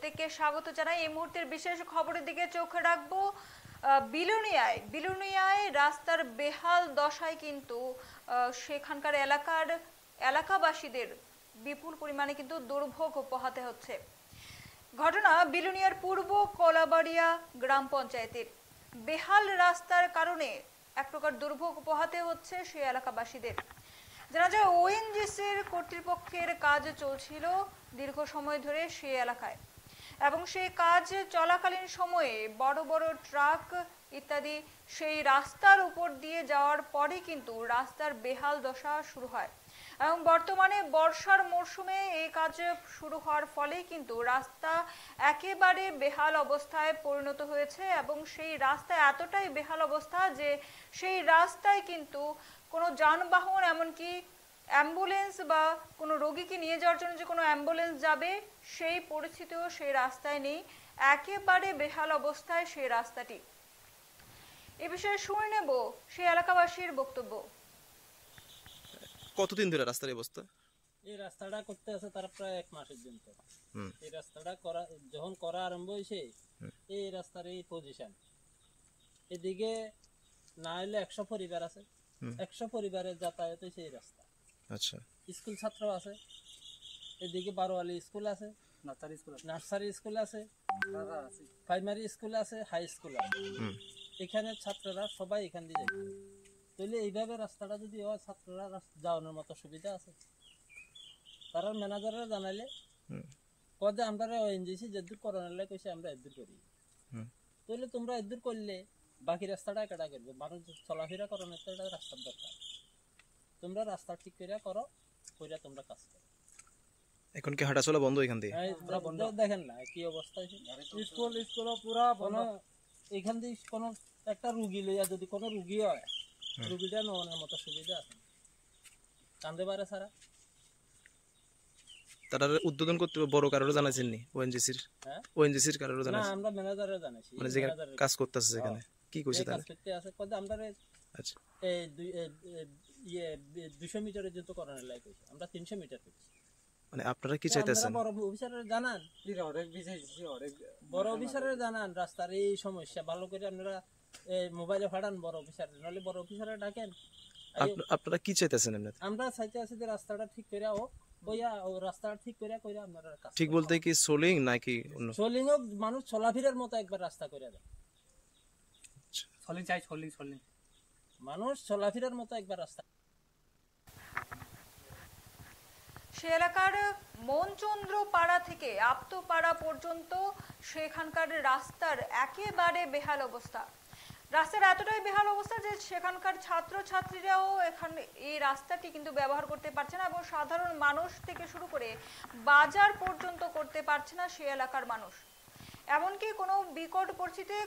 প্রত্যেককে স্বাগত জানাই। এই মুহূর্তের বিশেষ খবরের দিকে চোখ রাখবো। বিলোনিয়ায় রাস্তার বেহাল দশায় কিন্তু সেখানকার এলাকাবাসীদের বিপুল পরিমাণে কিন্তু দুর্ভোগ পোহাতে হচ্ছে। ঘটনা বিলোনিয়ার পূর্ব কলাবাড়িয়া গ্রাম পঞ্চায়েতের। বেহাল রাস্তার কারণে এক প্রকার দুর্ভোগ পোহাতে হচ্ছে সেই এলাকাবাসীদের। জানা যায় ওএনজিসির কর্তৃপক্ষের কাজ চলছিল দীর্ঘ সময় ধরে সেই এলাকায়, এবং সেই কাজ চলাকালীন সময়ে বড় বড় ট্রাক ইত্যাদি সেই রাস্তার উপর দিয়ে যাওয়ার পরে কিন্তু রাস্তার বেহাল দশা শুরু হয়, এবং বর্তমানে বর্ষার মরশুমে এই কাজ শুরু হওয়ার ফলে কিন্তু রাস্তা একেবারে বেহাল অবস্থায় পরিণত হয়েছে। এবং সেই রাস্তা এতটাই বেহাল অবস্থা যে সেই রাস্তায় কিন্তু কোনো যানবাহন, এমনকি অ্যাম্বুলেন্স বা কোনো রোগীকে নিয়ে যাওয়ার জন্য যে কোনো অ্যাম্বুলেন্স যাবে সেই পরিস্থিতিও সেই রাস্তায় নেই। একেবারে বেহাল অবস্থায় সেই রাস্তাটি। এ বিষয়ে শুনে নেব সেই এলাকাবাসীর বক্তব্য। কতদিন ধরে রাস্তার অবস্থা? এই রাস্তাটা করতে আছে তার প্রায় 1 মাসের দিন তো। এই রাস্তাটা যখন করা আরম্ভ হয়েছে, এই রাস্তার এই পজিশন, এদিকে না হলে 100 পরিবার আছে, 100 পরিবারের যাতায়াত হয়েছে এই রাস্তা। আচ্ছা, স্কুল ছাত্র আছে, এদিকে বারোয়ালি স্কুল আছে, নার্সারি স্কুল আছে, প্রাইমারি স্কুল আছে, হাই স্কুল আছে। এখানে ছাত্ররা সবাই এখান দিয়ে যায়। তাহলে এইভাবে রাস্তাটা যদি হয়, ছাত্ররা যাওয়ানোর মতো সুবিধা আছে। তারা ম্যানেজাররা জানাইলে কদে আমরা ওএনজিসি যেদূর করানোর লাগে কইছে আমরা এদূর করি। তাহলে তোমরা এদূর করলে বাকি রাস্তাটা কেটা করবে? মানুষ চলাফেরা করানোর তো একটা রাস্তার দরকার। তোমরা রাস্তা ঠিক করে করো, কইরা তোমরা কাজ করো। এখন কি হাঁটা চলা বন্ধ এখান থেকে? দেখেন না কি অবস্থা হয়েছে। স্কুল পুরা বন্ধ। এখান থেকে কোনো একটা রুগী লইয়া যদি কোনো রুগী হয়, রুগীটা নেওয়ানোর মতো সুবিধা আছে? কান্দে পারে সারা। তারা উদ্বোধন করতে বড় কারোর জানাইছেন নি? ওএনজিসির কারোর জানাইছেন? না, আমরা ম্যানেজারে জানাইছি। মানে যেখানে কাজ করতেছে সেখানে কি কইছে তারা? কাজ করতে আছে কদে আমরা। আচ্ছা, এই 200 মিটারের যত করানোর লাগে কইছে, আমরা 300 মিটার করছি। মানে আপনারা কি চাইতেছেন? বড় অফিসারের জানান, বড় অফিসারের জানান রাস্তার এই সমস্যা ভালো করে আপনারা মোবাইলে ফাটান বড় অফিসারের, নাহলে বড় অফিসারে ডাকেন। আপনারা কি চাইতেছেন? আমরা চাইতে আছি যে রাস্তাটা ঠিক করে রাস্তাটা ঠিক করে কইরা আপনারা কাজ। ঠিক বলতে কি সোলিং নাকি অন্য? সোলিং হোক, মানুষ চলাফেরার মতো একবার রাস্তা করে দেন। সোলিং চাই, সোলিং মানুষ চলাফেরার মতো একবার রাস্তা। সে এলাকার মনচন্দ্র পাড়া থেকে আপ্তপাড়া পর্যন্ত সেখানকার রাস্তার একেবারে বেহাল অবস্থা। রাস্তার এতটাই বেহাল অবস্থা যে সেখানকার ছাত্রছাত্রীরাও এখানে এই রাস্তাটি কিন্তু ব্যবহার করতে পারছে না, এবং সাধারণ মানুষ থেকে শুরু করে বাজার পর্যন্ত করতে পারছে না সে এলাকার মানুষ। এমনকি কোনো বিকট পরিস্থিতিতে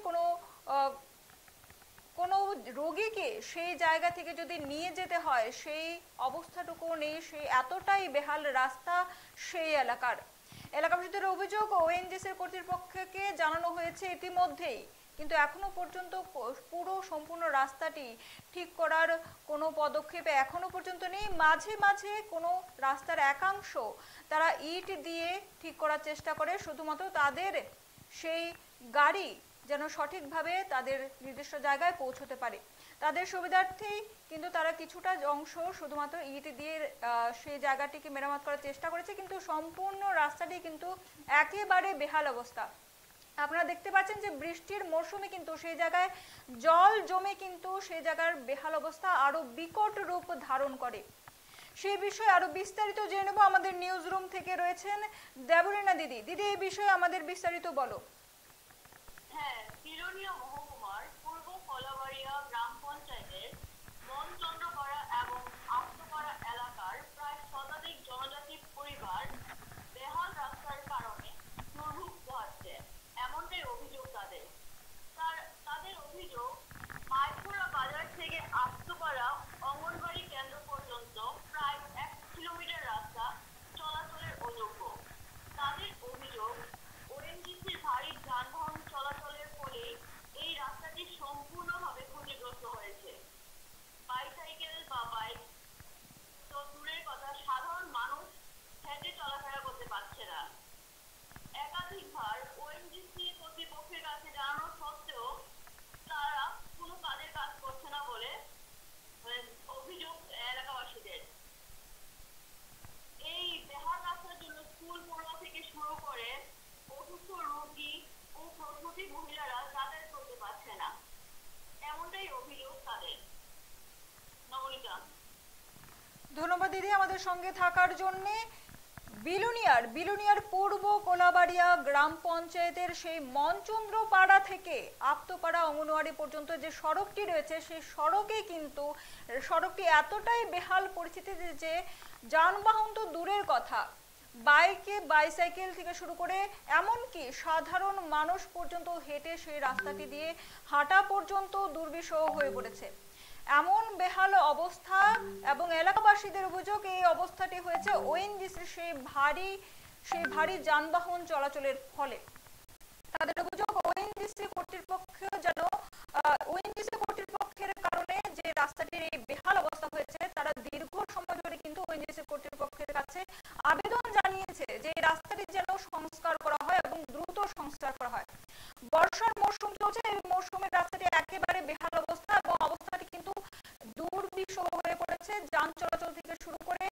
কোনো রোগীকে সেই জায়গা থেকে যদি নিয়ে যেতে হয় সেই অবস্থাটুকু নেই। সেই এতটাই বেহাল রাস্তা সেই এলাকাবাসীদের অভিযোগ ওএনজিসির কর্তৃপক্ষকে জানানো হয়েছে ইতিমধ্যেই, কিন্তু এখনো পর্যন্ত সম্পূর্ণ রাস্তাটি ঠিক করার কোনো পদক্ষেপ এখনো পর্যন্ত নেই। মাঝে মাঝে কোনো রাস্তার একাংশ তারা ইট দিয়ে ঠিক করার চেষ্টা করে, শুধুমাত্র তাদের সেই গাড়ি যেন সঠিকভাবে তাদের নির্দিষ্ট জায়গায় পৌঁছতে পারে, তাদের সুবিধার্থেই কিন্তু তারা কিছুটা অংশ শুধুমাত্র ইট দিয়ে সেই জায়গাটিকে মেরামত করার চেষ্টা করেছে, কিন্তু সম্পূর্ণ রাস্তাটি কিন্তু একেবারে বেহাল অবস্থা। আপনারা দেখতে পাচ্ছেন যে বৃষ্টির মরশুমে কিন্তু সেই জায়গায় জল জমে কিন্তু সেই জায়গার বেহাল অবস্থা আরো বিকট রূপ ধারণ করে। সেই বিষয়ে আরো বিস্তারিত জেনে নেব। আমাদের নিউজ রুম থেকে রয়েছেন দেবরিনা দিদি। দিদি, এই বিষয়ে আমাদের বিস্তারিত বলো। হ্যাঁ, বিলোনিয়া মহকুমার পূর্ব কলাবাড়িয়া গ্রাম পঞ্চায়েতের মনচন্দ্রপাড়া এবং আপ্তপাড়া এলাকার প্রায় শতাধিক জনজাতি পরিবার বেহাল রাস্তার কারণে দুর্ভোগ পোহাচ্ছে, এমনটাই অভিযোগ তাদের অভিযোগ মাইপুরা বাজার থেকে আপ্তপাড়া অঙ্গনবাড়ি কেন্দ্র পর্যন্ত প্রায় 1 কিলোমিটার রাস্তা চলাচলের অযোগ্য। তাদের অভিযোগ ওএনজিসির ভারী যানবাহন চলাচলের ফলে এই রাস্তাটি সম্পূর্ণভাবে ক্ষতিগ্রস্ত করে অসুস্থ রোগী ও প্রসূতি মহিলারা যাতায়াত করতে পারছে না, এমনটাই অভিযোগ তাদের। নবনীতা। ধন্যবাদ দিদি আমাদের সঙ্গে থাকার জন্য। বিলুনিয়ার পূর্ব কোলাবাড়িয়া গ্রাম পঞ্চায়েতের সেই মনচন্দ্র পাড়া থেকে আপ্তপাড়া অঙ্গনওয়াড়ি পর্যন্ত যে সড়কটি রয়েছে সেই সড়কটি এতটাই বেহাল পরিস্থিতিতে যে যানবাহন তো দূরের কথা, বাইসাইকেল থেকে শুরু করে এমনকি সাধারণ মানুষ পর্যন্ত হেঁটে সেই রাস্তাটি দিয়ে হাঁটা পর্যন্ত দুর্বিষহ হয়ে পড়েছে। এমন বেহাল অবস্থা এবং এলাকাবাসীদের অভিযোগ এই অবস্থাটি হয়েছে ওএনজিসির সেই ভারী যানবাহন চলাচলের ফলে। তাদের অভিযোগ ওএনজিসি কর্তৃপক্ষের কারণে যে রাস্তাটির এই বেহাল অবস্থা হয়েছে, তারা দীর্ঘ সময় ধরে কিন্তু ওএনজিসি কর্তৃপক্ষের কাছে আবেদন জানিয়েছে যে এই রাস্তাটি যেন সংস্কার করা হয় এবং দ্রুত সংস্কার করা হয়। বর্ষার মৌসুম চলছে, এই মৌসুমের রাস্তাটি একেবারে বেহাল অবস্থা এবং অবস্থাটি কিন্তু দুর্বিষহ হয়ে পড়েছে। যান চলাচল থেকে শুরু করে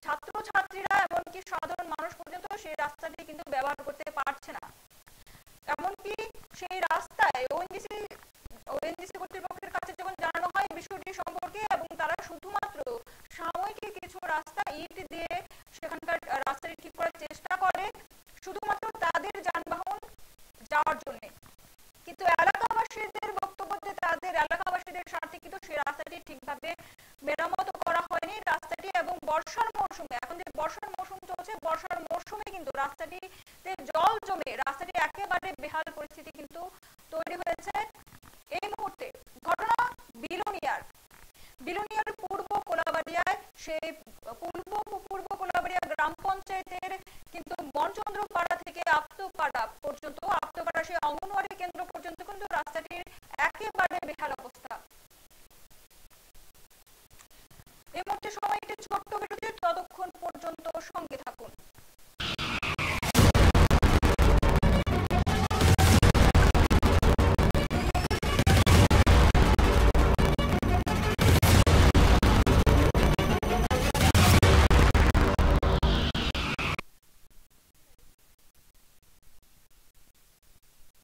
ছাত্রছাত্রীরা এমনকি সাধারণ মানুষ পর্যন্ত সেই রাস্তাটি কিন্তু ব্যবহার করতে পারছে না। এমনকি সেই রাস্তায় ওএনজিসি কর্তৃপক্ষের কাছে যখন জানানো হয় বিষয়টি সম্পর্কে এবং তারা শুধুমাত্র সাময়িক কিছু রাস্তা ইট দিয়ে সেখানকার রাস্তাটি ঠিক করার চেষ্টা করে শুধুমাত্র তাদের যানবাহন যাওয়ার জন্য, কিন্তু এলাকাবাসীদের বক্তব্য যে তাদের এলাকাবাসীদের স্বার্থে কিন্তু সেই রাস্তাটি ঠিকভাবে মেরামত করা হয়নি রাস্তাটি। এবং বর্ষার মৌসুমে, এখন যে বর্ষার মৌসুম চলছে, বর্ষার মৌসুমে কিন্তু রাস্তাটিতে জল জমে রাস্তাটি একেবারে বেহাল পরিস্থিতি কিন্তু তৈরি হয়েছে। এই মুহূর্তে ঘটনা বিলুনিয়ার পূর্ব কোলাবাড়িয়ায়, সেই পূর্ব কোলাবাড়িয়া গ্রাম পঞ্চায়েতের কিন্তু মনচন্দ্র পাড়া থেকে আপ্তপাড়া সেই অঙ্গনওয়াড়ি কেন্দ্র পর্যন্ত কিন্তু রাস্তাটির একেবারে বেহাল অবস্থা। এই মুহূর্তে সময় একটি ছোট্ট